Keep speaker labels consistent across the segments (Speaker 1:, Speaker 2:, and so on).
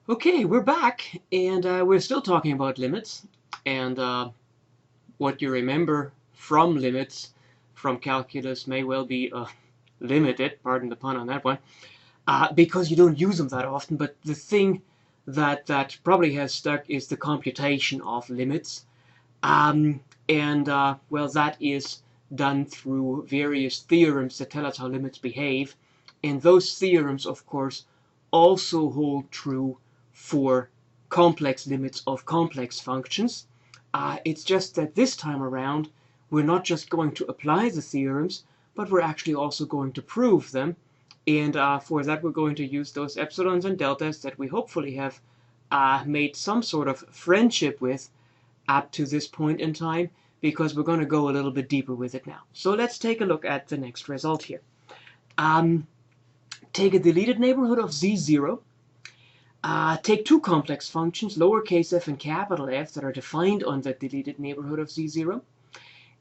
Speaker 1: Okay, we're back, and we're still talking about limits, and what you remember from limits from calculus may well be limited, pardon the pun on that one, because you don't use them that often, but the thing that probably has stuck is the computation of limits, and well, that is done through various theorems that tell us how limits behave, and those theorems, of course, also hold true for complex limits of complex functions. It's just that this time around, we're not just going to apply the theorems, but we're actually also going to prove them. And for that, we're going to use those epsilons and deltas that we hopefully have made some sort of friendship with up to this point in time, because we're going to go a little bit deeper with it now. So let's take a look at the next result here. Take a deleted neighborhood of z0. Take two complex functions, lowercase f and capital F, that are defined on that deleted neighborhood of z0,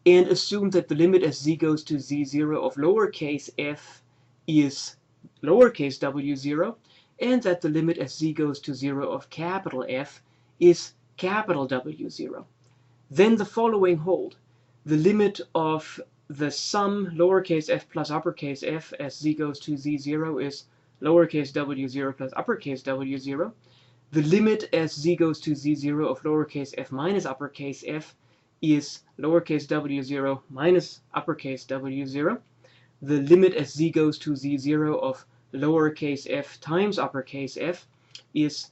Speaker 1: and assume that the limit as z goes to z0 of lowercase f is lowercase w0, and that the limit as z goes to 0 of capital F is capital W0. Then the following hold. The limit of the sum lowercase f plus uppercase f as z goes to z0 is lowercase w0 plus uppercase w0. The limit as z goes to z0 of lowercase f minus uppercase f is lowercase w0 minus uppercase w0. The limit as z goes to z0 of lowercase f times uppercase f is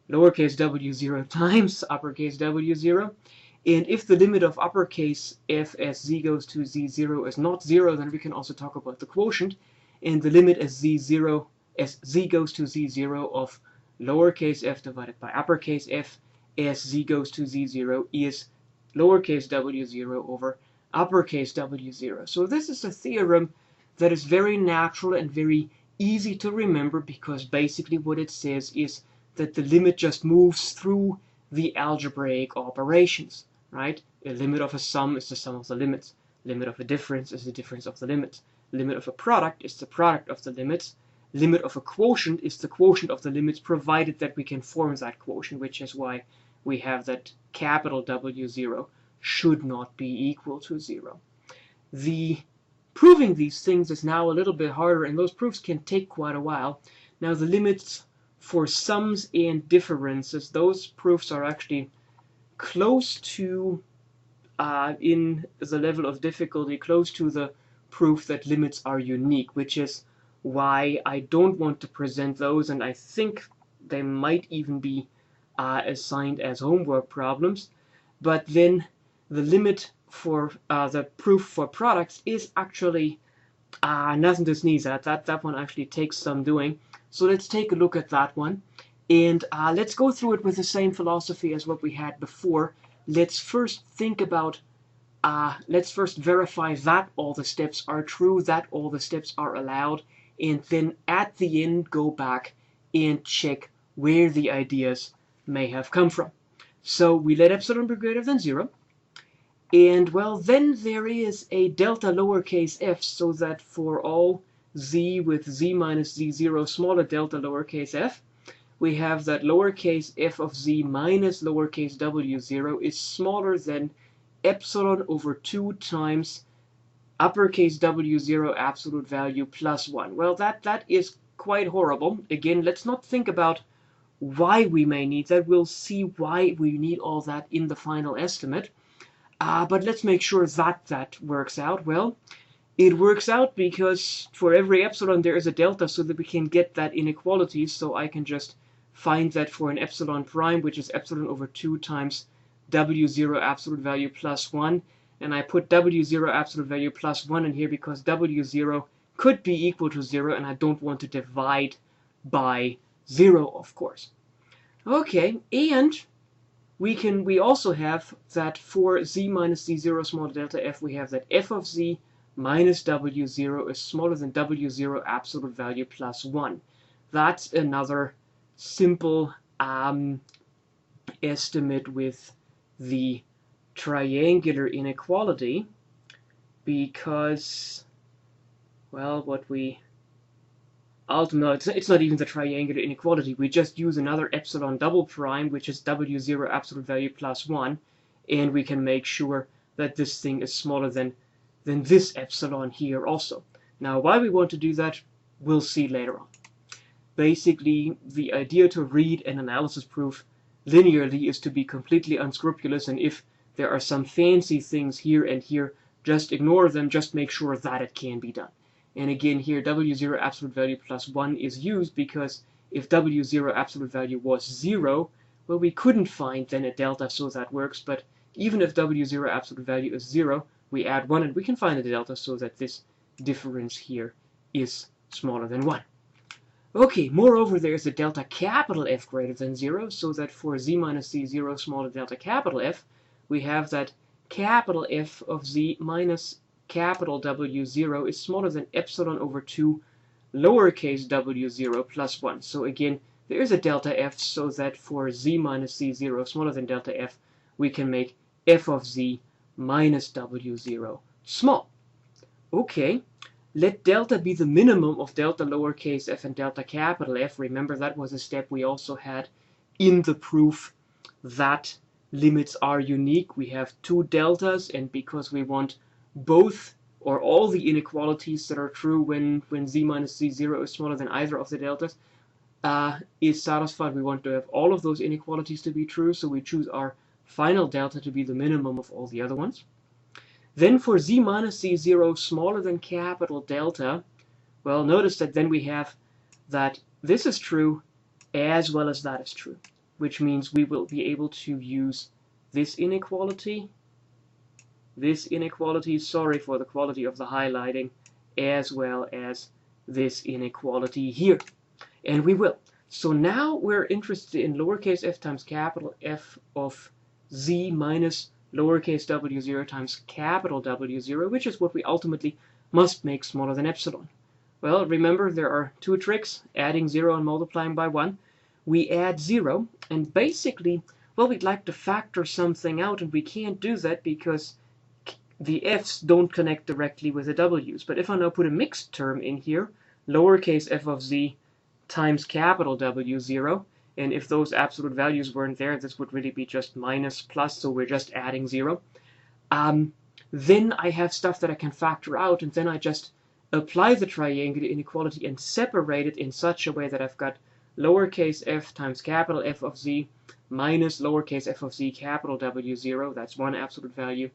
Speaker 1: lowercase w0 times uppercase w0. And if the limit of uppercase f as z goes to z0 is not 0, then we can also talk about the quotient. And the limit as z goes to z0 of lowercase f divided by uppercase f as z goes to z0 is lowercase w0 over uppercase w0. So this is a theorem that is very natural and very easy to remember, because basically what it says is that the limit just moves through the algebraic operations, right? The limit of a sum is the sum of the limits. Limit of a difference is the difference of the limits. Limit of a product is the product of the limits. Limit of a quotient is the quotient of the limits, provided that we can form that quotient, which is why we have that capital W0 should not be equal to 0. Proving these things is now a little bit harder, and those proofs can take quite a while. Now the limits for sums and differences, those proofs are actually close to, in the level of difficulty, close to the proof that limits are unique, which is why I don't want to present those, and I think they might even be assigned as homework problems. But then the limit for the proof for products is actually nothing to sneeze at. That one actually takes some doing. So let's take a look at that one. And let's go through it with the same philosophy as what we had before. Let's first think about, let's first verify that all the steps are true, that all the steps are allowed, and then at the end go back and check where the ideas may have come from. So we let epsilon be greater than 0. And well, then there is a delta lowercase f, so that for all z with z minus z0 smaller delta lowercase f, we have that lowercase f of z minus lowercase w0 is smaller than epsilon over 2 times uppercase w0 absolute value plus 1. Well, that is quite horrible. Again, let's not think about why we may need that. We'll see why we need all that in the final estimate. But let's make sure that works out. Well, it works out because for every epsilon there is a delta, so that we can get that inequality. So I can just find that for an epsilon prime, which is epsilon over 2 times w0 absolute value plus 1. And I put w0 absolute value plus 1 in here because w0 could be equal to 0, and I don't want to divide by 0, of course. Okay, and we also have that for z minus z0 small delta f, we have that f of z minus w0 is smaller than w0 absolute value plus 1. That's another simple estimate with the triangular inequality, because, well, ultimately, it's not even the triangular inequality. We just use another epsilon double prime, which is W0 absolute value plus 1, and we can make sure that this thing is smaller than this epsilon here also. Now, why we want to do that, we'll see later on. Basically, the idea to read an analysis proof linearly is to be completely unscrupulous, and if there are some fancy things here and here, just ignore them, just make sure that it can be done. And again, here W0 absolute value plus 1 is used because if W0 absolute value was 0, well, we couldn't find then a delta, so that works. But even if W0 absolute value is 0, we add 1 and we can find a delta so that this difference here is smaller than 1. Okay, moreover, there's a delta capital F greater than 0, so that for z minus z0 smaller delta capital F, we have that capital F of z minus capital W0 is smaller than epsilon over 2 lowercase w0 plus 1. So again, there is a delta F, so that for z minus z0 smaller than delta F, we can make f of z minus w0 small. Okay. Let delta be the minimum of delta lowercase f and delta capital F. Remember, that was a step we also had in the proof that limits are unique. We have two deltas, and because we want both or all the inequalities that are true when z minus z0 is smaller than either of the deltas is satisfied, we want to have all of those inequalities to be true, so we choose our final delta to be the minimum of all the other ones. Then for z minus z0 smaller than capital delta, well, notice that then we have that this is true as well as that is true, which means we will be able to use this inequality, sorry for the quality of the highlighting, as well as this inequality here. And we will. So now we're interested in lowercase f times capital F of z minus lowercase w0 times capital W0, which is what we ultimately must make smaller than epsilon. Well, remember, there are two tricks, adding 0 and multiplying by 1. We add 0, and basically, well, we'd like to factor something out, and we can't do that because the f's don't connect directly with the w's. But if I now put a mixed term in here, lowercase f of z times capital W0, and if those absolute values weren't there, this would really be just minus plus, so we're just adding 0. Then I have stuff that I can factor out, and then I just apply the triangular inequality and separate it in such a way that I've got lowercase f times capital F of z minus lowercase f of z capital W0, that's one absolute value,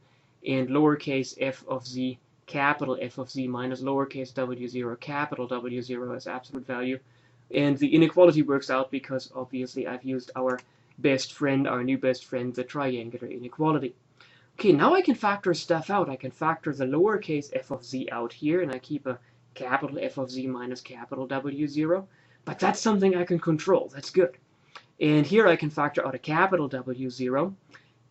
Speaker 1: and lowercase f of z capital F of z minus lowercase w0 capital W0 as absolute value. And the inequality works out because obviously I've used our best friend, our new best friend, the triangular inequality. Okay, now I can factor stuff out. I can factor the lowercase f of z out here, and I keep a capital F of z minus capital W0. But that's something I can control. That's good. And here I can factor out a capital W0,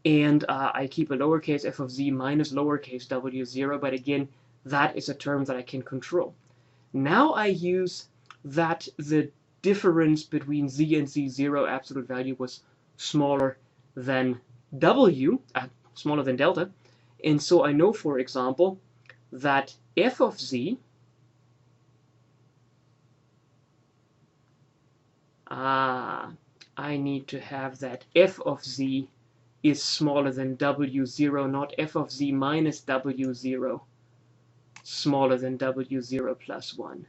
Speaker 1: and I keep a lowercase f of z minus lowercase W0. But again, that is a term that I can control. Now I use that the difference between z and z0 absolute value was smaller than w, smaller than delta. And so I know, for example, that f of z I need to have that f of z is smaller than w0, not f of z minus w0 smaller than w0 plus 1.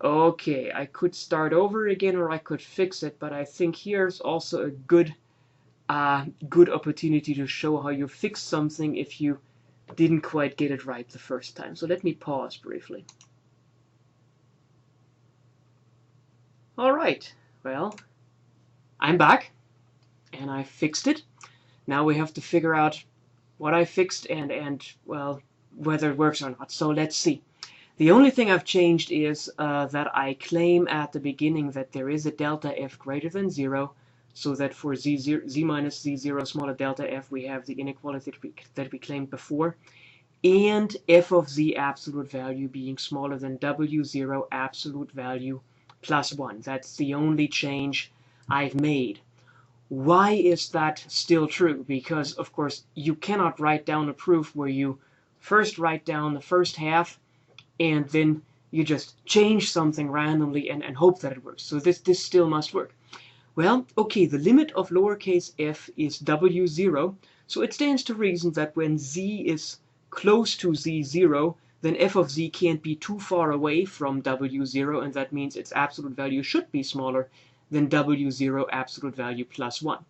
Speaker 1: Okay, I could start over again, or I could fix it, but I think here's also a good opportunity to show how you fix something if you didn't quite get it right the first time. So let me pause briefly. All right, well, I'm back, and I fixed it. Now we have to figure out what I fixed and well, whether it works or not. So let's see. The only thing I've changed is that I claim at the beginning that there is a delta f greater than 0, so that for z minus z0 smaller delta f, we have the inequality that we claimed before, and f of z absolute value being smaller than w0 absolute value plus 1. That's the only change I've made. Why is that still true? Because, of course, you cannot write down a proof where you first write down the first half and then You just change something randomly and hope that it works. So this still must work. Well, okay, the limit of lowercase f is w0, so it stands to reason that when z is close to z0, then f of z can't be too far away from w0, and that means its absolute value should be smaller than w0 absolute value plus 1.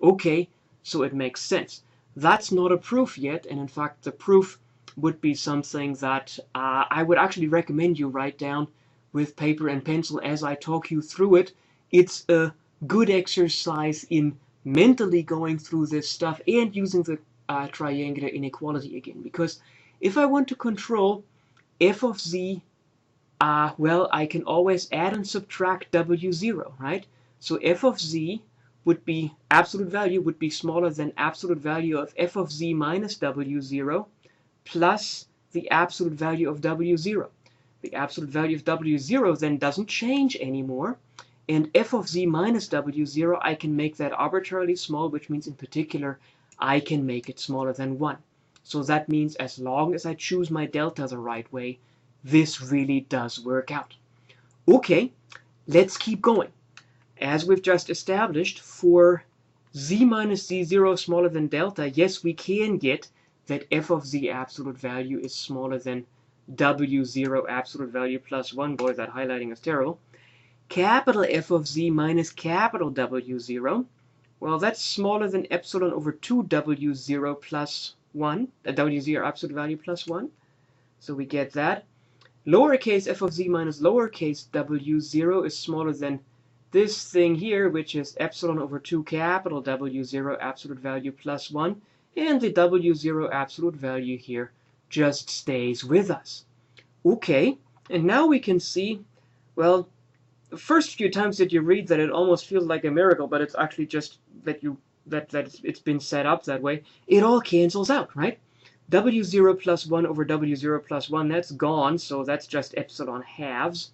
Speaker 1: Okay, so it makes sense. That's not a proof yet, and in fact the proof would be something that I would actually recommend you write down with paper and pencil as I talk you through it. It's a good exercise in mentally going through this stuff and using the triangular inequality again. Because if I want to control f of z, well, I can always add and subtract w0, right? So f of z would be, absolute value would be smaller than absolute value of f of z minus w0 plus the absolute value of w0. The absolute value of w0 then doesn't change anymore. And f of z minus w0, I can make that arbitrarily small, which means in particular, I can make it smaller than 1. So that means as long as I choose my delta the right way, this really does work out. Okay, let's keep going. As we've just established, for z minus z0 smaller than delta, yes, we can get that f of z absolute value is smaller than w0 absolute value plus 1. Boy, that highlighting is terrible. Capital F of z minus capital W0, well, that's smaller than epsilon over 2 W0 plus 1, W0 absolute value plus 1. So we get that. Lowercase f of z minus lowercase W0 is smaller than this thing here, which is epsilon over 2 capital W0 absolute value plus 1. And the W0 absolute value here just stays with us. Okay, and now we can see, well, the first few times that you read that, it almost feels like a miracle, but it's actually just that it's been set up that way. It all cancels out, right? W0 plus 1 over W0 plus 1, that's gone, so that's just epsilon halves.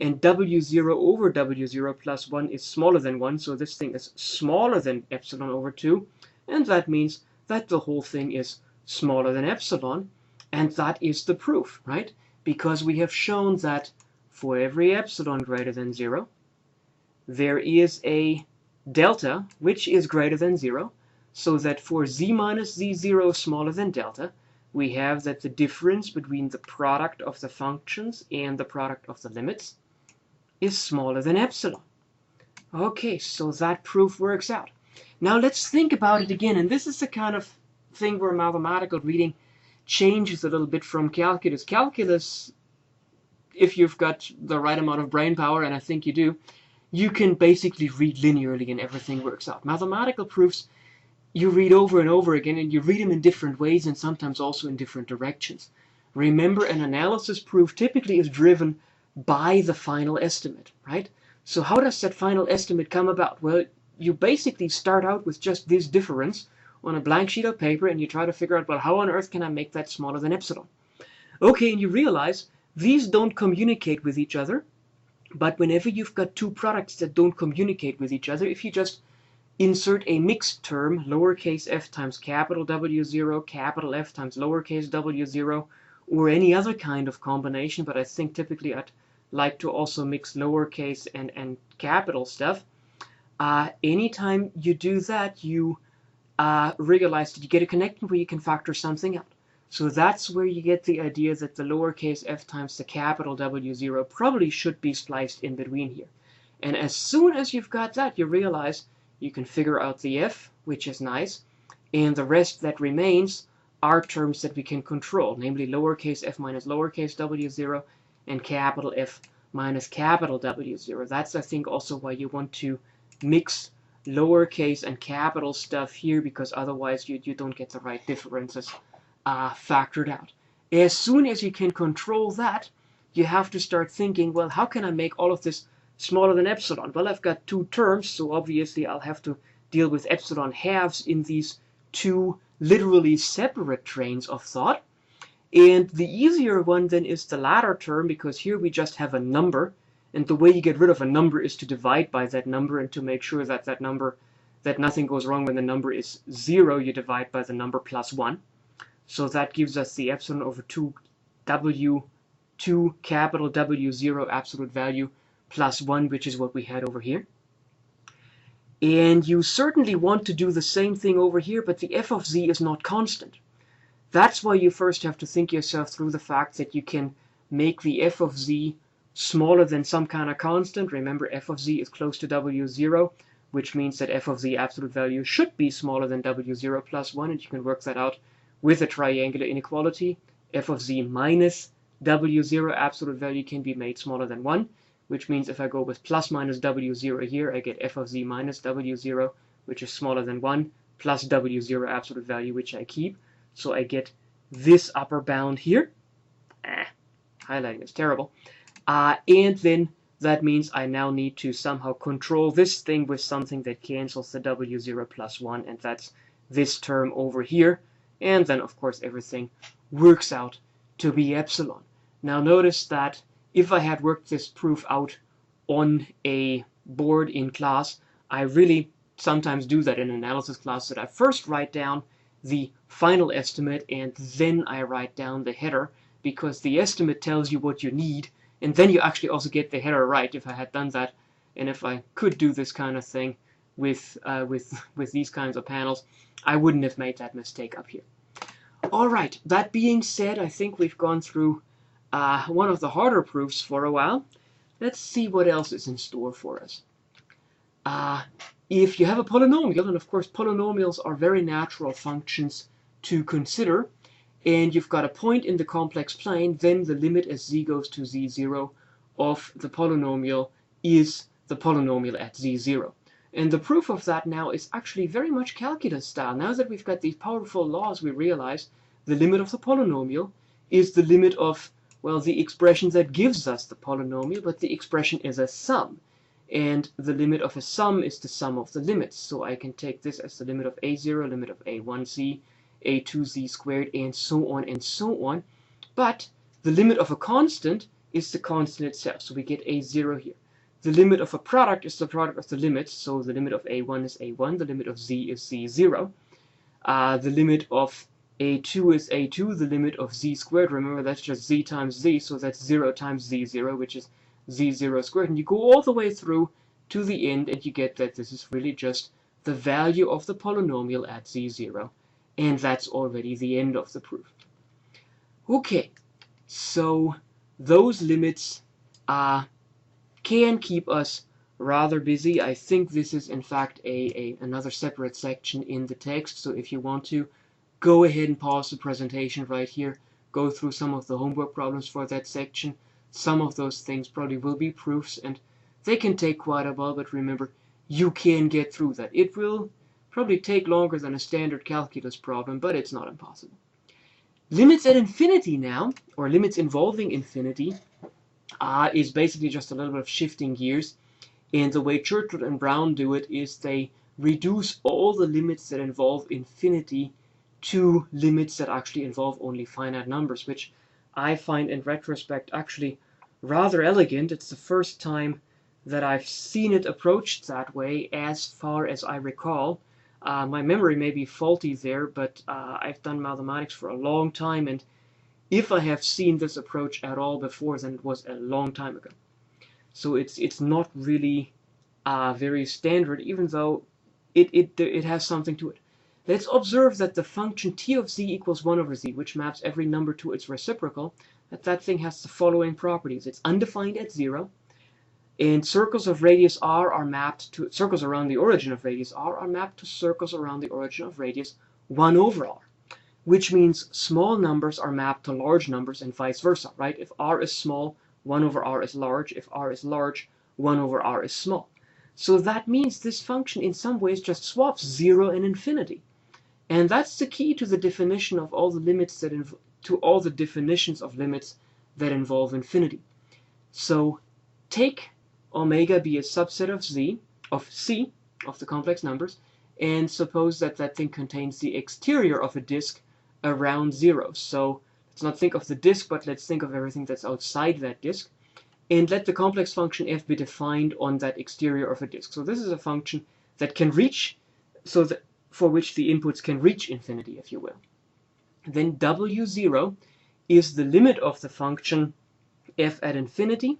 Speaker 1: And W0 over W0 plus 1 is smaller than 1, so this thing is smaller than epsilon over 2. And that means that the whole thing is smaller than epsilon. And that is the proof, right? Because we have shown that for every epsilon greater than 0, there is a delta which is greater than 0, so that for z minus z0 smaller than delta, we have that the difference between the product of the functions and the product of the limits is smaller than epsilon. Okay, so that proof works out. Now let's think about it again, and this is the kind of thing where mathematical reading changes a little bit from calculus. Calculus, if you've got the right amount of brain power, and I think you do, you can basically read linearly and everything works out. Mathematical proofs, you read over and over again, and you read them in different ways and sometimes also in different directions. Remember, an analysis proof typically is driven by the final estimate, right? So how does that final estimate come about? Well, you basically start out with just this difference on a blank sheet of paper, and you try to figure out, well, how on earth can I make that smaller than epsilon? Okay, and you realize these don't communicate with each other, but whenever you've got two products that don't communicate with each other, if you just insert a mixed term, lowercase f times capital W0, capital F times lowercase w0, or any other kind of combination, but I think typically I'd like to also mix lowercase and capital stuff. Anytime you do that, you realize that you get a connection where you can factor something out. So that's where you get the idea that the lowercase f times the capital W0 probably should be spliced in between here. And as soon as you've got that, you realize you can figure out the f, which is nice, and the rest that remains are terms that we can control, namely lowercase f minus lowercase W0 and capital F minus capital W0. That's, I think, also why you want to mix lowercase and capital stuff here, because otherwise you don't get the right differences factored out. As soon as you can control that, you have to start thinking, well, how can I make all of this smaller than epsilon? Well, I've got two terms, so obviously I'll have to deal with epsilon halves in these two literally separate trains of thought. And the easier one then is the latter term, because here we just have a number, and the way you get rid of a number is to divide by that number, and to make sure that that nothing goes wrong when the number is 0, you divide by the number plus 1. So that gives us the epsilon over 2 W to capital W0 absolute value plus 1, which is what we had over here. And you certainly want to do the same thing over here, but the f of z is not constant. That's why you first have to think yourself through the fact that you can make the f of z smaller than some kind of constant. Remember, f of z is close to W0, which means that f of z absolute value should be smaller than W0 plus 1, and you can work that out with a triangular inequality. F of z minus W0 absolute value can be made smaller than 1, which means if I go with plus minus W0 here, I get f of z minus W0, which is smaller than 1, plus W0 absolute value, which I keep. So I get this upper bound here. Highlighting is terrible. And then that means I now need to somehow control this thing with something that cancels the W0 plus 1, and that's this term over here. And then, of course, everything works out to be epsilon. Now notice that if I had worked this proof out on a board in class, I really sometimes do that in analysis class, that I first write down the final estimate and then I write down the header, because the estimate tells you what you need, and then you actually also get the header right. If I had done that, and if I could do this kind of thing with these kinds of panels, I wouldn't have made that mistake up here. All right, that being said, I think we've gone through one of the harder proofs for a while. Let's see what else is in store for us. If you have a polynomial, and of course polynomials are very natural functions to consider, and you've got a point in the complex plane, then the limit as z goes to z0 of the polynomial is the polynomial at z0. And the proof of that now is actually very much calculus style. Now that we've got these powerful laws, we realize the limit of the polynomial is the limit of, well, the expression that gives us the polynomial, but the expression is a sum. And the limit of a sum is the sum of the limits. So I can take this as the limit of a0, limit of a1z, a2z squared, and so on and so on. But the limit of a constant is the constant itself. So we get a0 here. The limit of a product is the product of the limits. So the limit of a1 is a1. The limit of z is z0. The limit of a2 is a2. The limit of z squared, remember, that's just z times z. So that's 0 times z0, which is z0 squared. And you go all the way through to the end, and you get that this is really just the value of the polynomial at z0. And that's already the end of the proof. Okay, so those limits can keep us rather busy. I think this is in fact another separate section in the text. So if you want to, go ahead and pause the presentation right here. Go through some of the homework problems for that section. Some of those things probably will be proofs, and they can take quite a while, but remember, you can get through that. It will probably take longer than a standard calculus problem, but it's not impossible. Limits at infinity now, or limits involving infinity, is basically just a little bit of shifting gears. And the way Churchill and Brown do it is they reduce all the limits that involve infinity to limits that actually involve only finite numbers, which I find in retrospect actually rather elegant. It's the first time that I've seen it approached that way, as far as I recall. My memory may be faulty there, but I've done mathematics for a long time, and if I have seen this approach at all before, then it was a long time ago. So it's not really very standard, even though it has something to it. Let's observe that the function t of z equals 1 over z, which maps every number to its reciprocal, that thing has the following properties. It's undefined at 0, and circles of radius r are mapped to circles around the origin of radius r are mapped to circles around the origin of radius 1 over r, which means small numbers are mapped to large numbers and vice versa, right? If r is small, 1 over r is large. If r is large, 1 over r is small. So that means this function in some ways just swaps 0 and infinity. And that's the key to the definition of all the limits to all the definitions of limits that involve infinity. So take omega be a subset of c, of the complex numbers, and suppose that that thing contains the exterior of a disk around 0. So let's not think of the disk, but let's think of everything that's outside that disk. And let the complex function f be defined on that exterior of a disk. So this is a function that can reach, for which the inputs can reach infinity, if you will. Then w0 is the limit of the function f at infinity,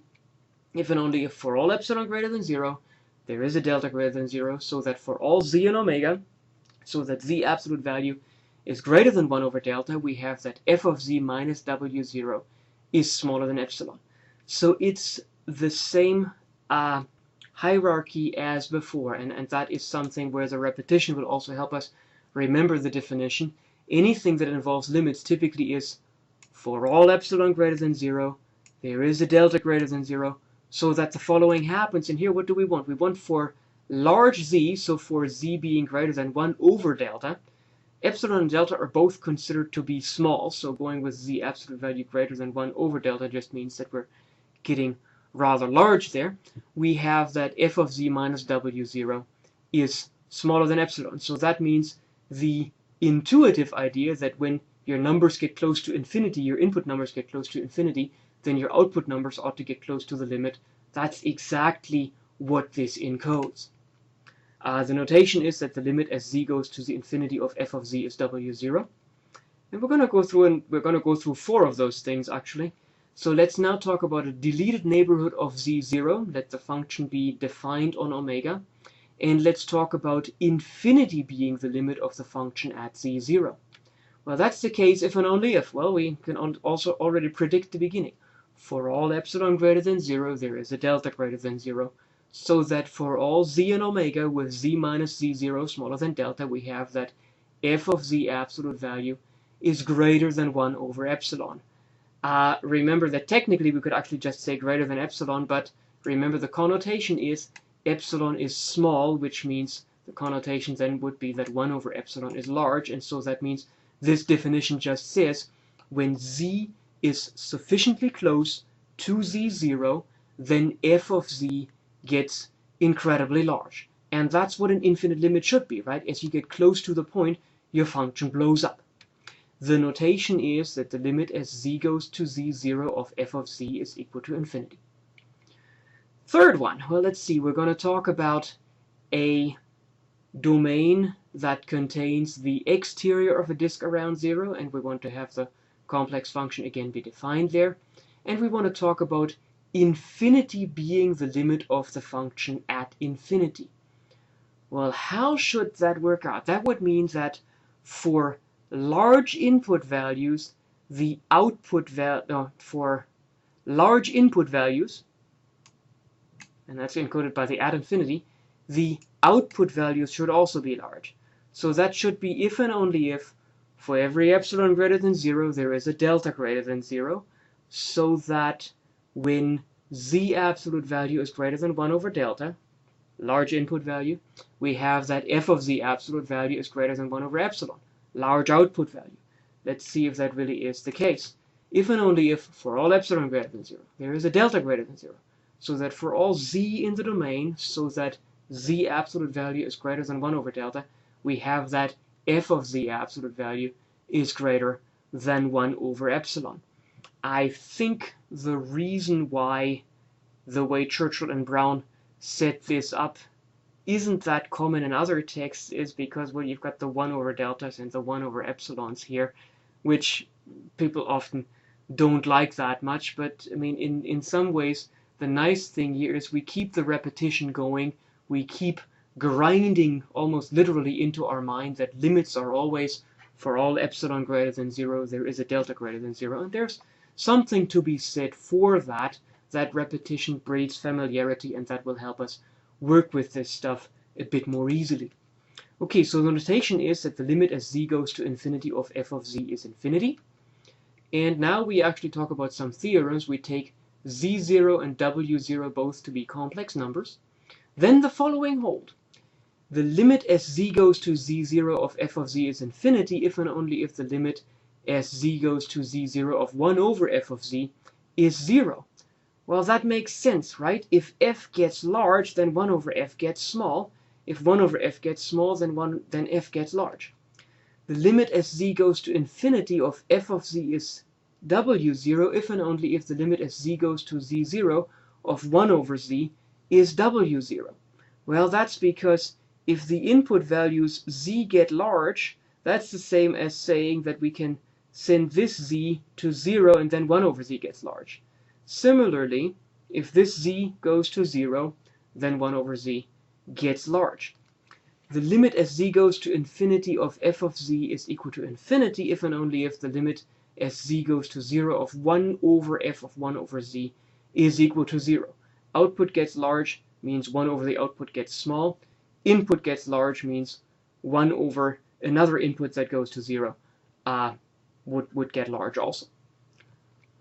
Speaker 1: if and only if for all epsilon greater than 0, there is a delta greater than 0, so that for all z and omega, so that z absolute value is greater than 1 over delta, we have that f of z minus w0 is smaller than epsilon. So it's the same hierarchy as before, and that is something where the repetition will also help us remember the definition. Anything that involves limits typically is for all epsilon greater than 0, there is a delta greater than 0, so that the following happens. And here, what do we want? We want for large z, so for z being greater than 1 over delta, epsilon and delta are both considered to be small, so going with z absolute value greater than 1 over delta just means that we're getting rather large there. We have that f of z minus w0 is smaller than epsilon. So that means the intuitive idea that when your numbers get close to infinity, your input numbers get close to infinity, then your output numbers ought to get close to the limit. That's exactly what this encodes. The notation is that the limit as z goes to the infinity of f of z is w0. And we're going to go through 4 of those things actually. So let's now talk about a deleted neighborhood of z0. Let the function be defined on omega. And let's talk about infinity being the limit of the function at z0. Well, that's the case if and only if. Well, we can also already predict the beginning. For all epsilon greater than 0, there is a delta greater than 0. So that for all z and omega with z minus z0 smaller than delta, we have that f of z absolute value is greater than 1 over epsilon. Remember that technically we could actually just say greater than epsilon, but remember the connotation is epsilon is small, which means the connotation then would be that 1 over epsilon is large, and so that means this definition just says when z is sufficiently close to z0, then f of z gets incredibly large. And that's what an infinite limit should be, right? As you get close to the point, your function blows up. The notation is that the limit as z goes to z0 of f of z is equal to infinity. Third one, well, let's see. We're going to talk about a domain that contains the exterior of a disk around 0, and we want to have the complex function again be defined there. And we want to talk about infinity being the limit of the function at infinity. Well, how should that work out? That would mean that for large input values, the output value, for large input values, and that's encoded by the at infinity, the output values should also be large. So that should be if and only if for every epsilon greater than 0, there is a delta greater than 0, so that when z absolute value is greater than 1 over delta, large input value, we have that f of z absolute value is greater than 1 over epsilon, large output value. Let's see if that really is the case. If and only if for all epsilon greater than 0, there is a delta greater than 0, so that for all z in the domain, so that z absolute value is greater than 1 over delta, we have that f of z absolute value is greater than 1 over epsilon. I think the reason why the way Churchill and Brown set this up isn't that common in other texts is because, well, you've got the 1 over deltas and the 1 over epsilons here, which people often don't like that much. But I mean, in some ways, the nice thing here is we keep the repetition going. We keep grinding almost literally into our mind that limits are always for all epsilon greater than 0, there is a delta greater than 0. And there's something to be said for that. That repetition breeds familiarity, and that will help us work with this stuff a bit more easily. Okay, so the notation is that the limit as z goes to infinity of f of z is infinity. And now we actually talk about some theorems. We take z0 and w0 both to be complex numbers. Then the following hold. The limit as z goes to z0 of f of z is infinity if and only if the limit as z goes to z0 of 1 over f of z is 0. Well, that makes sense, right? If f gets large, then 1 over f gets small. If 1 over f gets small, then f gets large. The limit as z goes to infinity of f of z is w0 if and only if the limit as z goes to z0 of 1 over z is w0. Well, that's because if the input values z get large, that's the same as saying that we can send this z to 0 and then 1 over z gets large. Similarly, if this z goes to 0, then 1 over z gets large. The limit as z goes to infinity of f of z is equal to infinity if and only if the limit as z goes to 0 of 1 over f of 1 over z is equal to 0. Output gets large means 1 over the output gets small. Input gets large means 1 over another input that goes to 0 would get large also.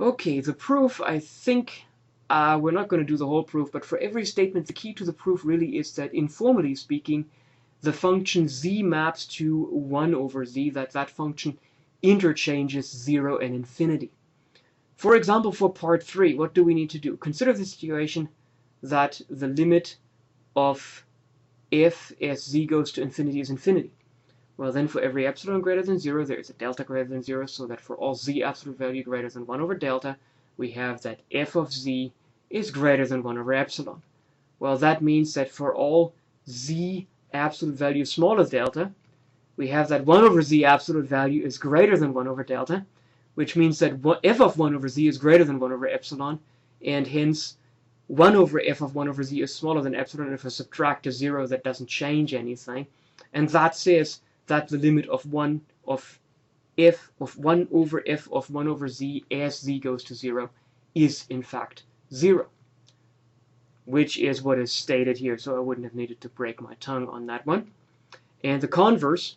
Speaker 1: Okay, the proof, I think we're not going to do the whole proof, but for every statement, the key to the proof really is that, informally speaking, the function z maps to 1 over z, that function interchanges 0 and infinity. For example, for part 3, what do we need to do? Consider the situation that the limit of f as z goes to infinity is infinity. Well, then for every epsilon greater than 0, there is a delta greater than 0, so that for all z absolute value greater than 1 over delta, we have that f of z is greater than 1 over epsilon. Well, that means that for all z absolute value smaller delta, we have that 1 over z absolute value is greater than 1 over delta, which means that f of 1 over z is greater than 1 over epsilon, and hence 1 over f of 1 over z is smaller than epsilon, and if I subtract a 0, that doesn't change anything. And that says that the limit of 1 of f of 1 over f of 1 over z as z goes to 0 is in fact 0, which is what is stated here, so I wouldn't have needed to break my tongue on that one. And the converse,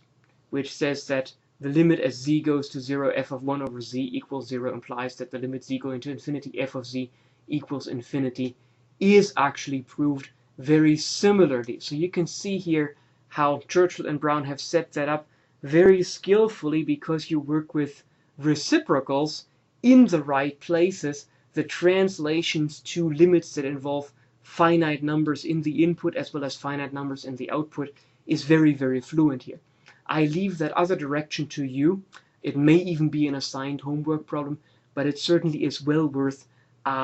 Speaker 1: which says that the limit as z goes to 0 f of 1 over z equals 0, implies that the limit z going to infinity f of z equals infinity, is actually proved very similarly. So you can see here how Churchill and Brown have set that up very skillfully, because you work with reciprocals in the right places. The translations to limits that involve finite numbers in the input as well as finite numbers in the output is very, very fluent here. I leave that other direction to you. It may even be an assigned homework problem, but it certainly is well worth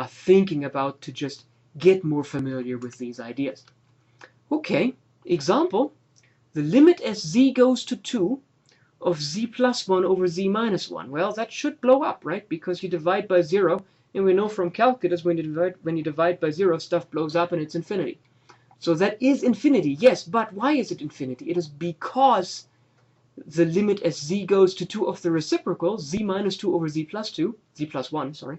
Speaker 1: thinking about to just get more familiar with these ideas. Okay, example. The limit as z goes to 2 of z plus 1 over z minus 1. Well, that should blow up, right? Because you divide by 0, and we know from calculus when you divide by 0, stuff blows up and it's infinity. So that is infinity, yes, but why is it infinity? It is because the limit as z goes to 2 of the reciprocal, z minus 2 over z plus 1, sorry,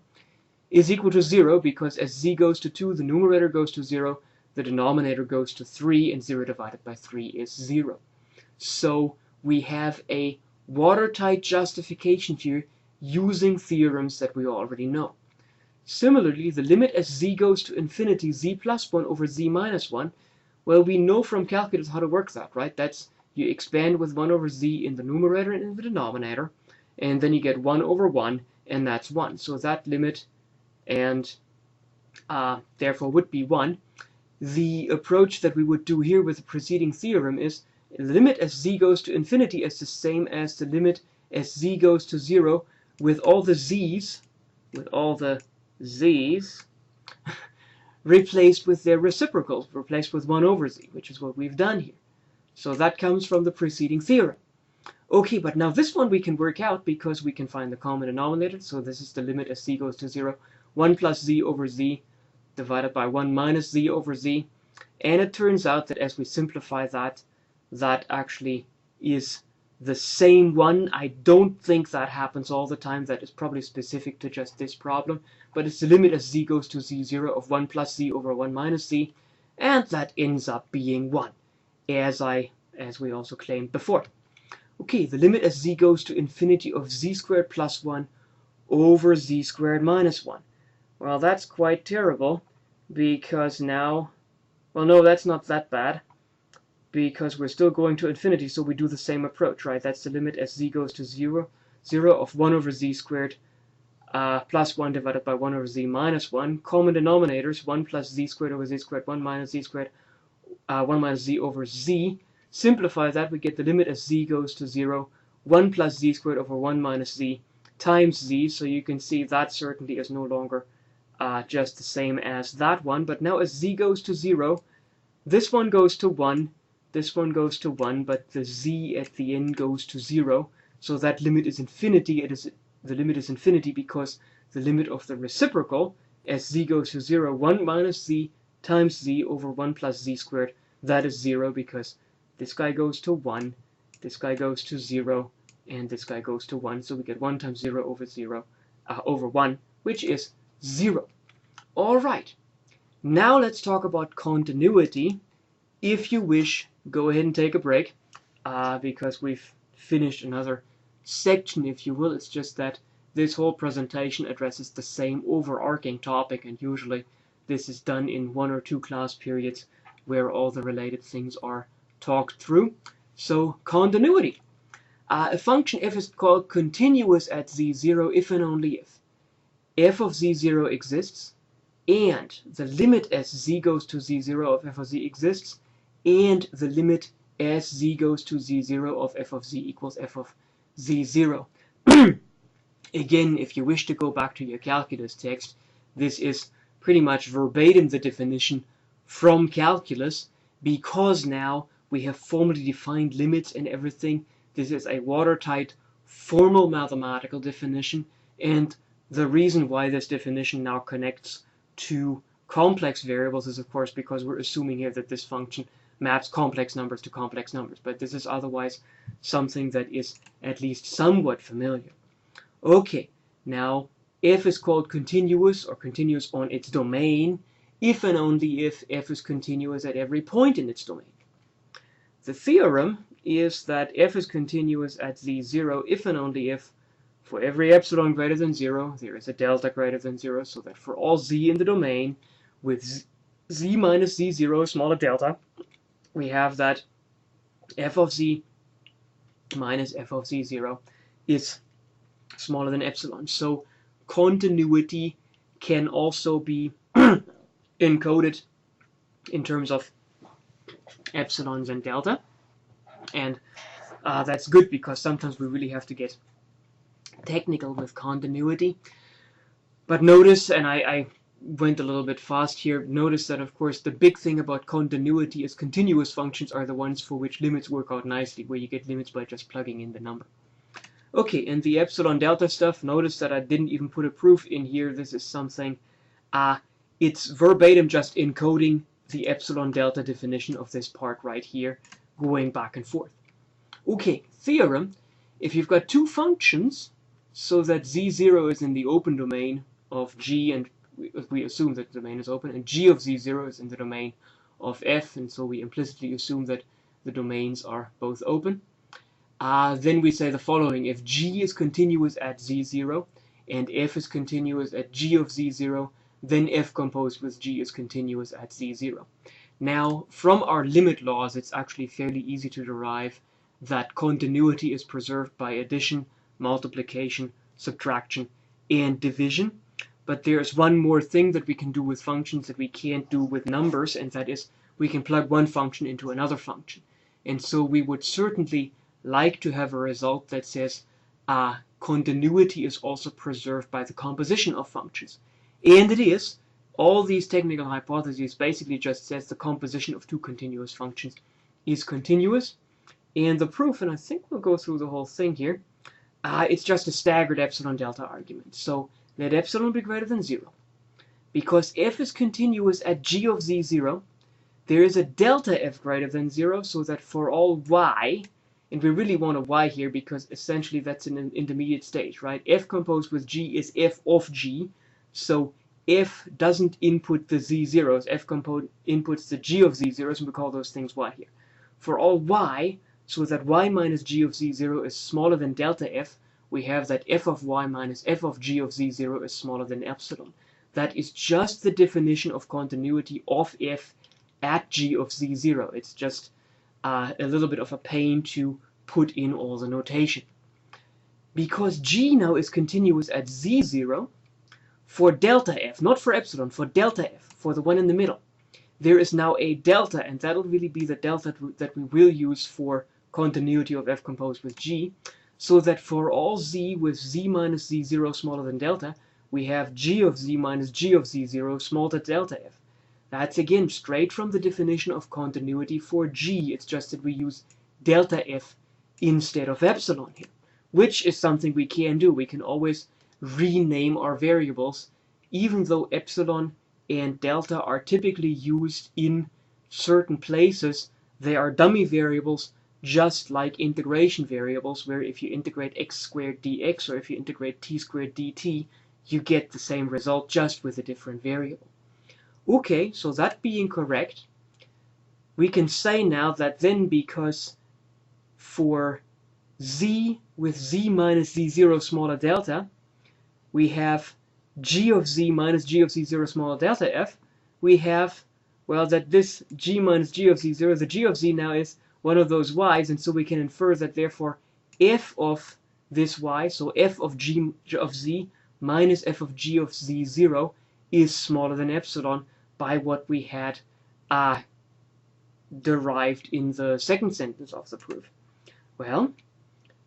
Speaker 1: is equal to 0, because as z goes to 2, the numerator goes to 0, the denominator goes to 3, and 0 divided by 3 is 0. So we have a watertight justification here using theorems that we already know. Similarly, the limit as z goes to infinity, z plus 1 over z minus 1, well, we know from calculus how to work that, right? That's, you expand with 1 over z in the numerator and in the denominator, and then you get 1 over 1, and that's 1. So that limit, and therefore would be 1. The approach that we would do here with the preceding theorem is the limit as z goes to infinity is the same as the limit as z goes to 0 with all the z's, replaced with their reciprocals, replaced with 1 over z, which is what we've done here. So that comes from the preceding theorem. Okay, but now this one we can work out because we can find the common denominator. So this is the limit as z goes to 0, 1 plus z over z divided by 1 minus z over z. And it turns out that as we simplify that, that actually is the same one. I don't think that happens all the time. That is probably specific to just this problem. But it's the limit as z goes to z0 of 1 plus z over 1 minus z. And that ends up being 1, as we also claimed before. Okay, the limit as z goes to infinity of z squared plus 1 over z squared minus 1. Well, that's quite terrible, because now, well, no, that's not that bad, because we're still going to infinity, so we do the same approach, right? That's the limit as z goes to 0 of 1 over z squared plus 1 divided by 1 over z minus 1. Common denominators, 1 plus z squared over z squared, 1 minus z squared, 1 minus z over z. Simplify that, we get the limit as z goes to 0, 1 plus z squared over 1 minus z times z. So you can see that certainly is no longer just the same as that one. But now as z goes to 0, this one goes to 1, this one goes to 1, but the z at the end goes to 0. So that limit is infinity. The limit is infinity because the limit of the reciprocal as z goes to 0, 1 minus z times z over 1 plus z squared. That is 0 because this guy goes to 1, this guy goes to 0, and this guy goes to 1. So we get 1 times 0 over 1, which is 0. All right. Now let's talk about continuity. If you wish, go ahead and take a break because we've finished another section, if you will. It's just that this whole presentation addresses the same overarching topic, and usually this is done in 1 or 2 class periods where all the related things are talked through. So continuity. A function f is called continuous at z0 if and only if f of z0 exists, and the limit as z goes to z0 of f of z exists, and the limit as z goes to z0 of f of z equals f of z0. Again, if you wish to go back to your calculus text, this is pretty much verbatim the definition from calculus, because now we have formally defined limits and everything. This is a watertight, formal mathematical definition, and the reason why this definition now connects to complex variables is, of course, because we're assuming here that this function maps complex numbers to complex numbers, but this is otherwise something that is at least somewhat familiar. Okay, now f is called continuous or continuous on its domain if and only if f is continuous at every point in its domain. The theorem is that f is continuous at z0 if and only if for every epsilon greater than 0 there is a delta greater than 0, so that for all z in the domain with z minus z0 smaller delta, we have that f of z minus f of z0 is smaller than epsilon. So continuity can also be encoded in terms of epsilons and delta, and that's good because sometimes we really have to get technical with continuity. But notice, and I went a little bit fast here, notice that of course the big thing about continuity is continuous functions are the ones for which limits work out nicely, where you get limits by just plugging in the number. Okay, and the epsilon delta stuff, notice that I didn't even put a proof in here. This is something, it's verbatim just encoding the epsilon delta definition of this part right here, going back and forth. Okay, theorem, if you've got two functions, so that z0 is in the open domain of g, and we assume that the domain is open, and g of z0 is in the domain of f, and so we implicitly assume that the domains are both open. Then we say the following: if g is continuous at z0 and f is continuous at g of z0, then f composed with g is continuous at z0. Now, from our limit laws, it's actually fairly easy to derive that continuity is preserved by addition, multiplication, subtraction, and division. But there's one more thing that we can do with functions that we can't do with numbers, and that is we can plug one function into another function. And so we would certainly like to have a result that says continuity is also preserved by the composition of functions. And it is. All these technical hypotheses basically just says the composition of two continuous functions is continuous. And the proof, and I think we'll go through the whole thing here, it's just a staggered epsilon delta argument. So let epsilon be greater than 0. Because f is continuous at g of z0, there is a delta f greater than 0, so that for all y, and we really want a y here because essentially that's in an intermediate stage, right? F composed with g is f of g, so f doesn't input the z0s, f inputs the g of z0s, and we call those things y here. For all y, so that y minus g of z0 is smaller than delta f, we have that f of y minus f of g of z0 is smaller than epsilon. That is just the definition of continuity of f at g of z0. It's just a little bit of a pain to put in all the notation. Because g now is continuous at z0, for delta f, not for epsilon, for delta f, for the one in the middle, there is now a delta, and that'll really be the delta that we will use for continuity of f composed with g, so that for all z with z minus z0 smaller than delta, we have g of z minus g of z0 smaller than delta f. That's again straight from the definition of continuity for g, it's just that we use delta f instead of epsilon here, which is something we can do. We can always rename our variables even though epsilon and delta are typically used in certain places, they are dummy variables, just like integration variables, where if you integrate x squared dx or if you integrate t squared dt, you get the same result just with a different variable. Okay, so that being correct, we can say now that then because for z with z minus z0 smaller delta, we have g of z minus g of z0 smaller delta f, we have, well, that this g minus g of z0, the g of z now is one of those y's, and so we can infer that therefore f of this y, so f of g of z minus f of g of z0 is smaller than epsilon by what we had derived in the second sentence of the proof. Well,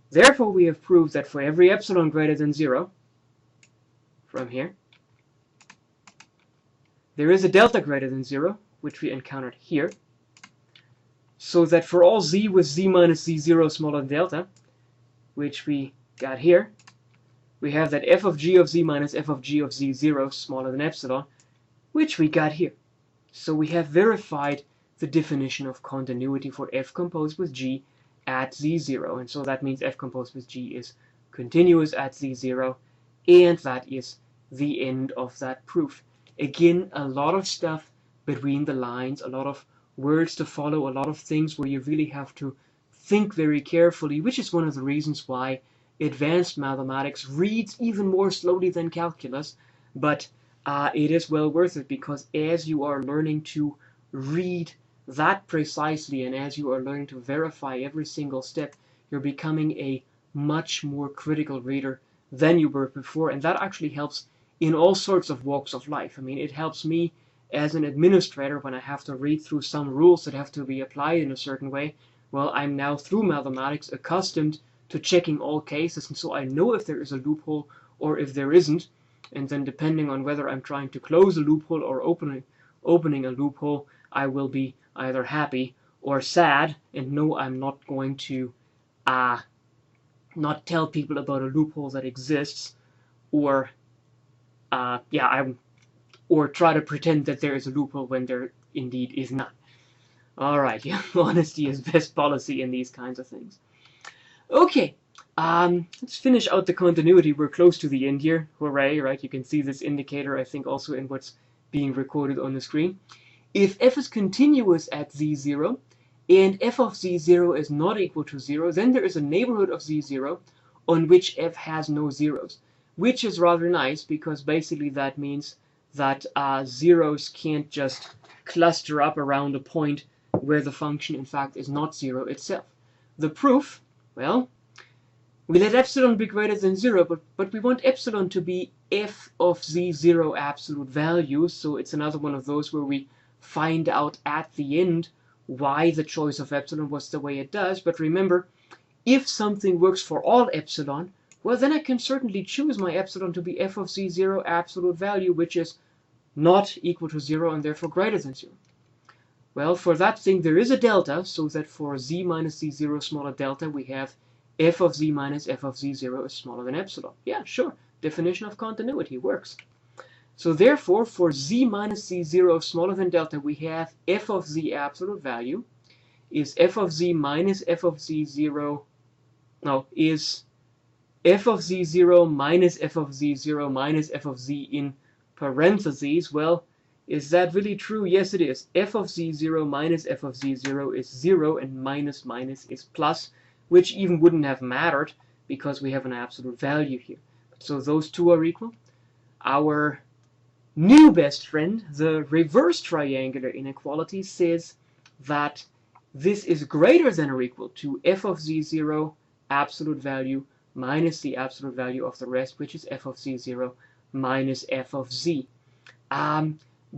Speaker 1: therefore we have proved that for every epsilon greater than 0, from here, there is a delta greater than 0, which we encountered here, so that for all z with z minus z0 smaller than delta, which we got here, we have that f of g of z minus f of g of z0 smaller than epsilon, which we got here. So we have verified the definition of continuity for f composed with g at z0, and so that means f composed with g is continuous at z0, and that is the end of that proof. Again, a lot of stuff between the lines, a lot of words to follow, a lot of things where you really have to think very carefully, which is one of the reasons why advanced mathematics reads even more slowly than calculus, but it is well worth it, because as you are learning to read that precisely and as you are learning to verify every single step, you're becoming a much more critical reader than you were before, and that actually helps in all sorts of walks of life. I mean, it helps me as an administrator when I have to read through some rules that have to be applied in a certain way. Well, I'm now through mathematics accustomed to checking all cases, and so I know if there is a loophole or if there isn't, and then depending on whether I'm trying to close a loophole or opening a loophole, I will be either happy or sad, and no, I'm not going to not tell people about a loophole that exists, or or try to pretend that there is a loophole when there indeed is none. Alright, yeah, honesty is best policy in these kinds of things. Okay, let's finish out the continuity. We're close to the end here. Hooray, right? You can see this indicator, I think, also in what's being recorded on the screen. If f is continuous at z0, and f of z0 is not equal to 0, then there is a neighborhood of z0 on which f has no zeros, which is rather nice, because basically that means that zeros can't just cluster up around a point where the function in fact is not 0 itself. The proof, well, we let epsilon be greater than 0, but we want epsilon to be f of z0 absolute value, so it's another one of those where we find out at the end why the choice of epsilon was the way it does. But remember, if something works for all epsilon, well, then I can certainly choose my epsilon to be f of z0 absolute value, which is not equal to 0 and therefore greater than 0. Well, for that thing there is a delta, so that for z minus z0 smaller delta we have f of z minus f of z0 is smaller than epsilon. Yeah, sure, definition of continuity works. So therefore, for z minus z0 smaller than delta, we have f of z absolute value is f of z minus f of z0, no, is f of z0 minus f of z0 minus f of z in parentheses. Well, is that really true? Yes, it is. F of z0 minus f of z0 is 0, and minus minus is plus, which even wouldn't have mattered because we have an absolute value here. So those two are equal. Our new best friend, the reverse triangular inequality, says that this is greater than or equal to f of z0 absolute value minus the absolute value of the rest, which is f of z0 minus f of z.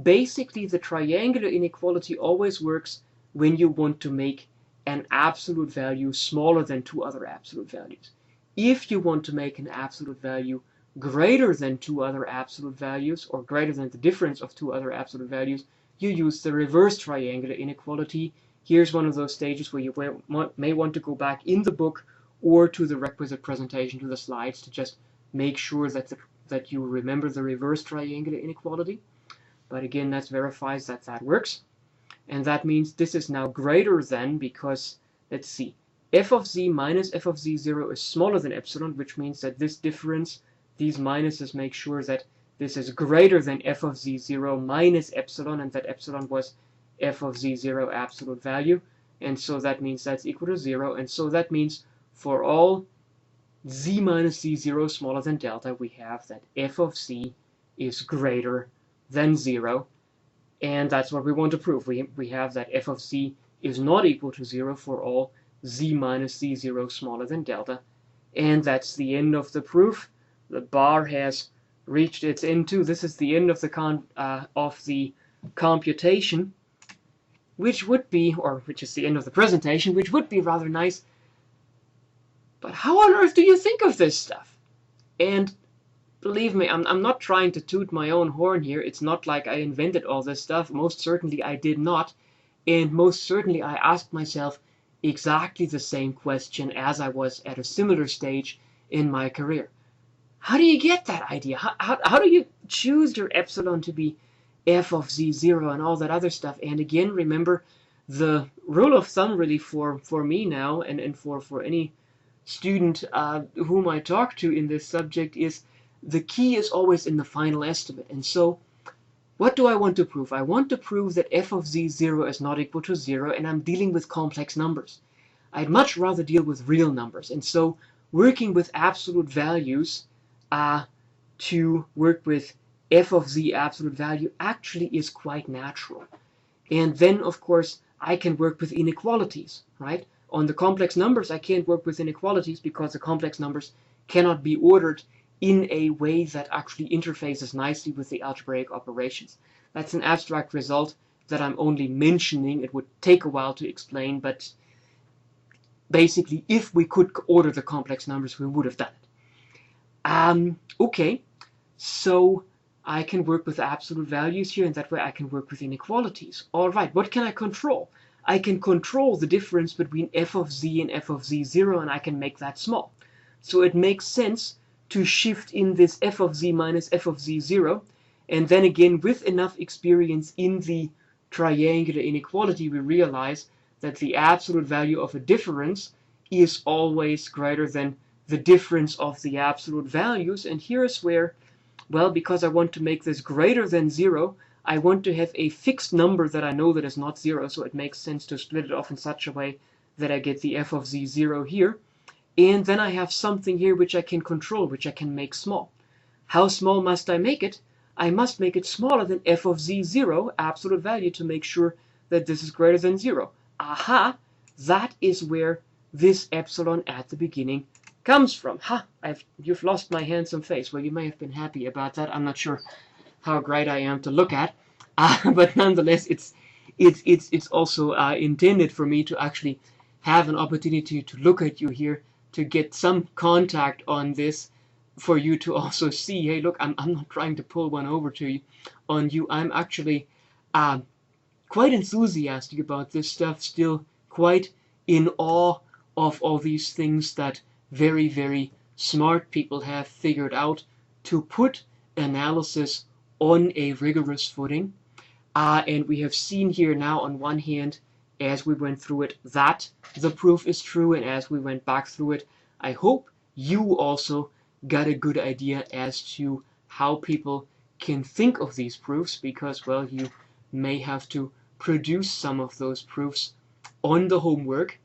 Speaker 1: Basically, the triangular inequality always works when you want to make an absolute value smaller than two other absolute values. If you want to make an absolute value greater than two other absolute values, or greater than the difference of two other absolute values, you use the reverse triangular inequality. Here's one of those stages where you may want to go back in the book or to the requisite presentation, to the slides, to just make sure that that you remember the reverse triangular inequality. But again, that verifies that that works. And that means this is now greater than, because, let's see, f of z minus f of z0 is smaller than epsilon, which means that this difference, these minuses make sure that this is greater than f of z0 minus epsilon, and that epsilon was f of z0 absolute value. And so that means that's equal to 0. And so that means for all z minus z0 smaller than delta, we have that f of z is greater than 0. And that's what we want to prove. We have that f of z is not equal to 0 for all z minus z0 smaller than delta. And that's the end of the proof. The bar has reached its end too. This is the end of the computation, which would be, or which is the end of the presentation, which would be rather nice. But how on earth do you think of this stuff? And believe me, I'm not trying to toot my own horn here. It's not like I invented all this stuff. Most certainly I did not. And most certainly I asked myself exactly the same question as I was at a similar stage in my career. How do you get that idea? How do you choose your epsilon to be f of z0 and all that other stuff? And again, remember, the rule of thumb really for me now and for any student whom I talk to in this subject is the key is always in the final estimate. And so what do I want to prove? I want to prove that f of z0 is not equal to 0, and I'm dealing with complex numbers. I'd much rather deal with real numbers. And so working with absolute values to work with f of z absolute value actually is quite natural. And then, of course, I can work with inequalities, right? On the complex numbers, I can't work with inequalities because the complex numbers cannot be ordered in a way that actually interfaces nicely with the algebraic operations. That's an abstract result that I'm only mentioning. It would take a while to explain, but basically, if we could order the complex numbers, we would have done it. Okay, so I can work with absolute values here, and that way I can work with inequalities. All right, what can I control? I can control the difference between f of z and f of z0, and I can make that small. So it makes sense to shift in this f of z minus f of z0, and then again, with enough experience in the triangular inequality, we realize that the absolute value of a difference is always greater than the difference of the absolute values. And here's where, well, because I want to make this greater than 0, I want to have a fixed number that I know that is not 0, so it makes sense to split it off in such a way that I get the f of z0 here. And then I have something here which I can control, which I can make small. How small must I make it? I must make it smaller than f of z0, absolute value, to make sure that this is greater than 0. Aha! That is where this epsilon at the beginning comes from. Ha! You've lost my handsome face. Well, you may have been happy about that. I'm not sure how great I am to look at, but nonetheless, it's also intended for me to actually have an opportunity to look at you here, to get some contact on this, for you to also see, hey, look, I'm not trying to pull one over to you, on you. I'm actually quite enthusiastic about this stuff, still quite in awe of all these things that very, very smart people have figured out to put analysis on a rigorous footing. And we have seen here now, on one hand, as we went through it, that the proof is true, and as we went back through it, I hope you also got a good idea as to how people can think of these proofs, because, well, you may have to produce some of those proofs on the homework.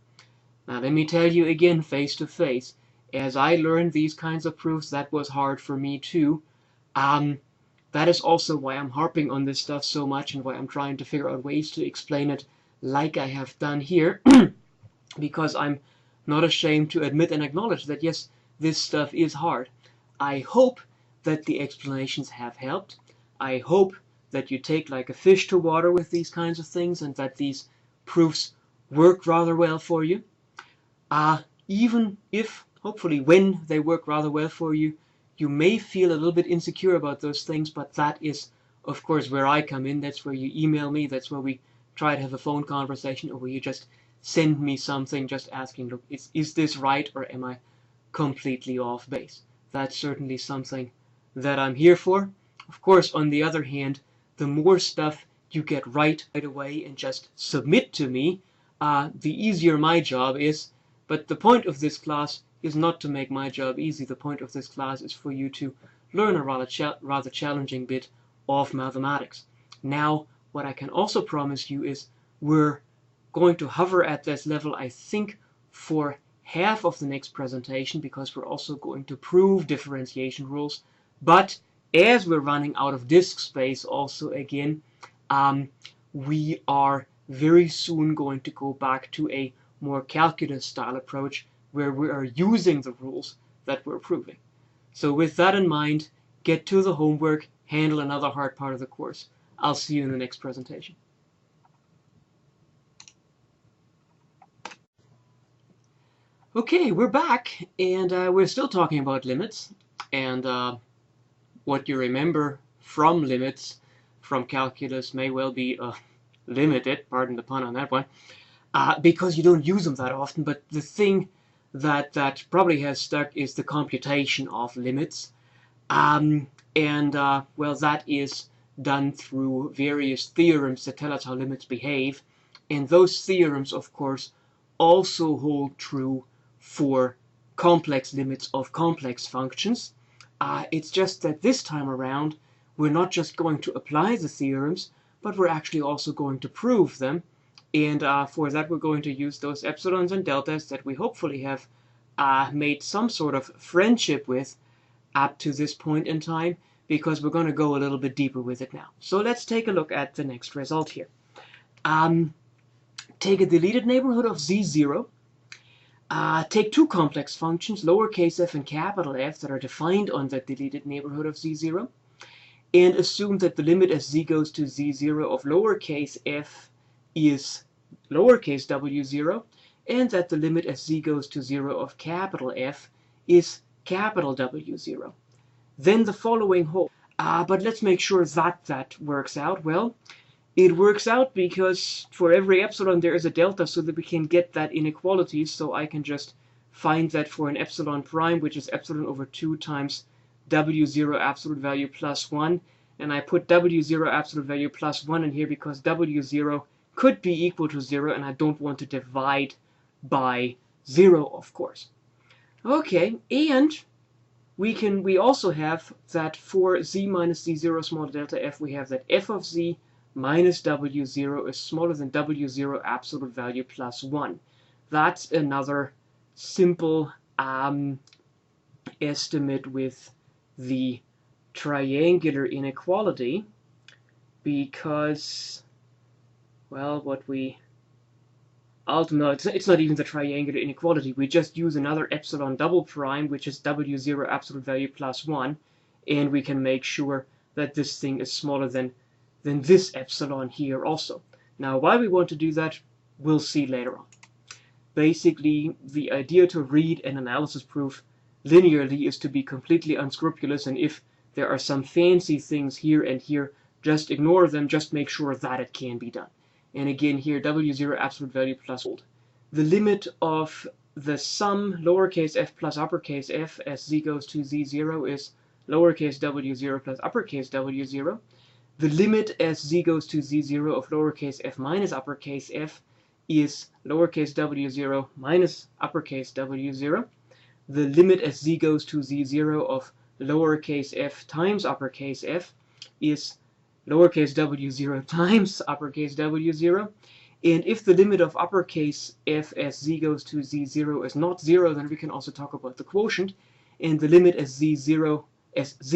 Speaker 1: Now, let me tell you again, face to face, as I learned these kinds of proofs, that was hard for me too. That is also why I'm harping on this stuff so much, and why I'm trying to figure out ways to explain it like I have done here, because I'm not ashamed to admit and acknowledge that, yes, this stuff is hard. I hope that the explanations have helped. I hope that you take like a fish to water with these kinds of things, and that these proofs work rather well for you. Even if, hopefully, when they work rather well for you, you may feel a little bit insecure about those things, but that is, of course, where I come in. That's where you email me. That's where we try to have a phone conversation, or where you just send me something just asking, look, is this right, or am I completely off base? That's certainly something that I'm here for. Of course, on the other hand, the more stuff you get right away and just submit to me, the easier my job is. But the point of this class is not to make my job easy. The point of this class is for you to learn a rather challenging bit of mathematics. Now, what I can also promise you is we're going to hover at this level, I think, for half of the next presentation, because we're also going to prove differentiation rules. But as we're running out of disk space also again, we are very soon going to go back to a more calculus style approach where we are using the rules that we're proving. So with that in mind, get to the homework, handle another hard part of the course. I'll see you in the next presentation. Okay, we're back, and we're still talking about limits. And what you remember from limits from calculus may well be limited, pardon the pun on that one, because you don't use them that often. But the thing that probably has stuck is the computation of limits. Well, that is done through various theorems that tell us how limits behave. And those theorems, of course, also hold true for complex limits of complex functions. It's just that this time around, we're not just going to apply the theorems, but we're actually also going to prove them. And for that, we're going to use those epsilons and deltas that we hopefully have made some sort of friendship with up to this point in time, because we're going to go a little bit deeper with it now. So let's take a look at the next result here. Take a deleted neighborhood of Z0. Take two complex functions, lowercase f and capital F, that are defined on that deleted neighborhood of Z0, and assume that the limit as z goes to Z0 of lowercase f is lowercase w0, and that the limit as z goes to 0 of capital F is capital W0. Then the following holds. But let's make sure that works out. Well, it works out because for every epsilon there is a delta, so that we can get that inequality. So I can just find that for an epsilon prime, which is epsilon over 2 times W0 absolute value plus 1. And I put W0 absolute value plus 1 in here because W0 could be equal to 0, and I don't want to divide by 0, of course. Okay, and we also have that for z minus z0 small delta f, we have that f of z minus w0 is smaller than w0 absolute value plus 1. That's another simple estimate with the triangular inequality, because, well, it's not even the triangular inequality. We just use another epsilon double prime, which is w0 absolute value plus 1, and we can make sure that this thing is smaller than this epsilon here also. Now, why we want to do that, we'll see later on. Basically, the idea to read an analysis proof linearly is to be completely unscrupulous, and if there are some fancy things here and here, just ignore them, just make sure that it can be done. And again here, w0 absolute value plus old. The limit of the sum lowercase f plus uppercase f as z goes to z0 is lowercase w0 plus uppercase w0. The limit as z goes to z0 of lowercase f minus uppercase f is lowercase w0 minus uppercase w0. The limit as z goes to z0 of lowercase f times uppercase f is lowercase w0 times uppercase w0. And if the limit of uppercase f as z goes to z0 is not 0, then we can also talk about the quotient. And the limit as z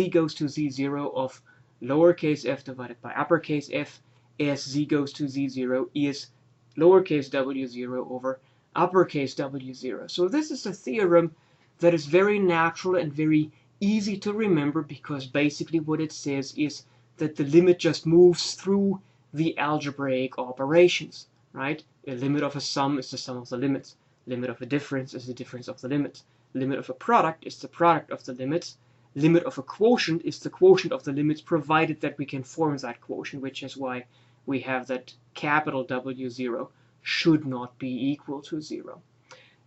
Speaker 1: goes to z0 of lowercase f divided by uppercase f as z goes to z0 is lowercase w0 over uppercase w0. So this is a theorem that is very natural and very easy to remember, because basically what it says is that the limit just moves through the algebraic operations, right? The limit of a sum is the sum of the limits. Limit of a difference is the difference of the limits. Limit of a product is the product of the limits. Limit of a quotient is the quotient of the limits, provided that we can form that quotient, which is why we have that capital W0 should not be equal to 0.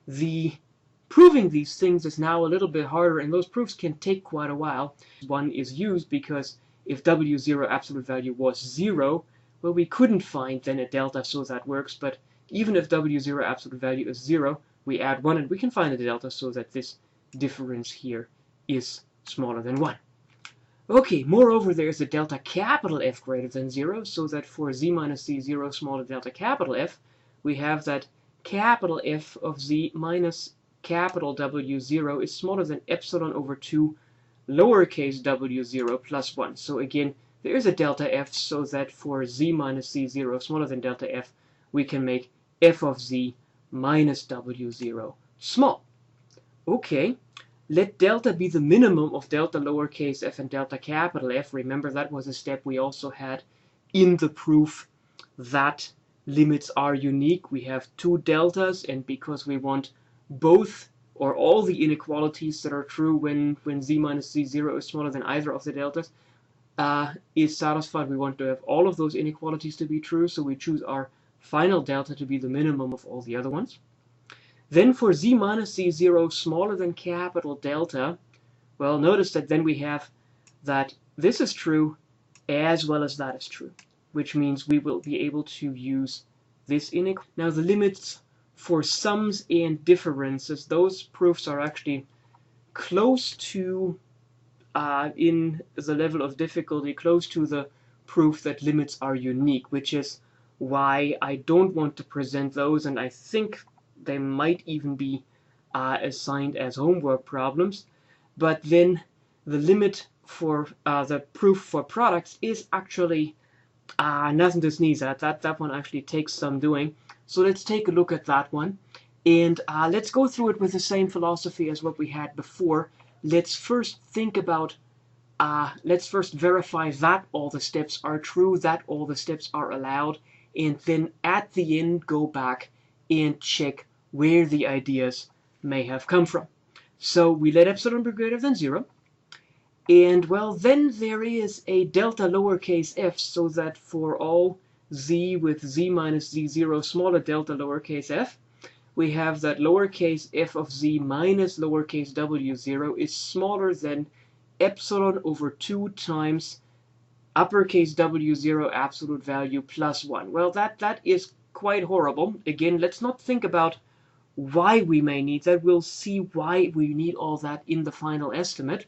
Speaker 1: The Proving these things is now a little bit harder, and those proofs can take quite a while. One is used because if W0 absolute value was 0, well, we couldn't find then a delta, so that works. But even if W0 absolute value is 0, we add 1 and we can find a delta, so that this difference here is smaller than 1. Okay, moreover, there's a delta capital F greater than 0, so that for z minus z0 smaller delta capital F, we have that capital F of z minus capital W0 is smaller than epsilon over 2 lowercase w0 plus 1. So again, there is a delta f, so that for z minus z0 smaller than delta f, we can make f of z minus w0 small. Okay, let delta be the minimum of delta lowercase f and delta capital F. Remember, that was a step we also had in the proof that limits are unique. We have two deltas, and because we want both or all the inequalities that are true when z minus z0 is smaller than either of the deltas is satisfied, we want to have all of those inequalities to be true, so we choose our final delta to be the minimum of all the other ones. Then for z minus z0 smaller than capital delta, well, notice that then we have that this is true as well as that is true, which means we will be able to use this inequality. Now the limits for sums and differences, those proofs are actually close to, in the level of difficulty, close to the proof that limits are unique, which is why I don't want to present those, and I think they might even be assigned as homework problems. But then the limit for the proof for products is actually nothing to sneeze at. That one actually takes some doing. So let's take a look at that one. And let's go through it with the same philosophy as what we had before. Let's first think about, let's first verify that all the steps are true, that all the steps are allowed, and then at the end go back and check where the ideas may have come from. So we let epsilon be greater than 0. And well, then there is a delta lowercase f, so that for all z with z minus z0 smaller delta lowercase f, we have that lowercase f of z minus lowercase w0 is smaller than epsilon over 2 times uppercase w0 absolute value plus 1. Well, that is quite horrible. Again, let's not think about why we may need that. We'll see why we need all that in the final estimate.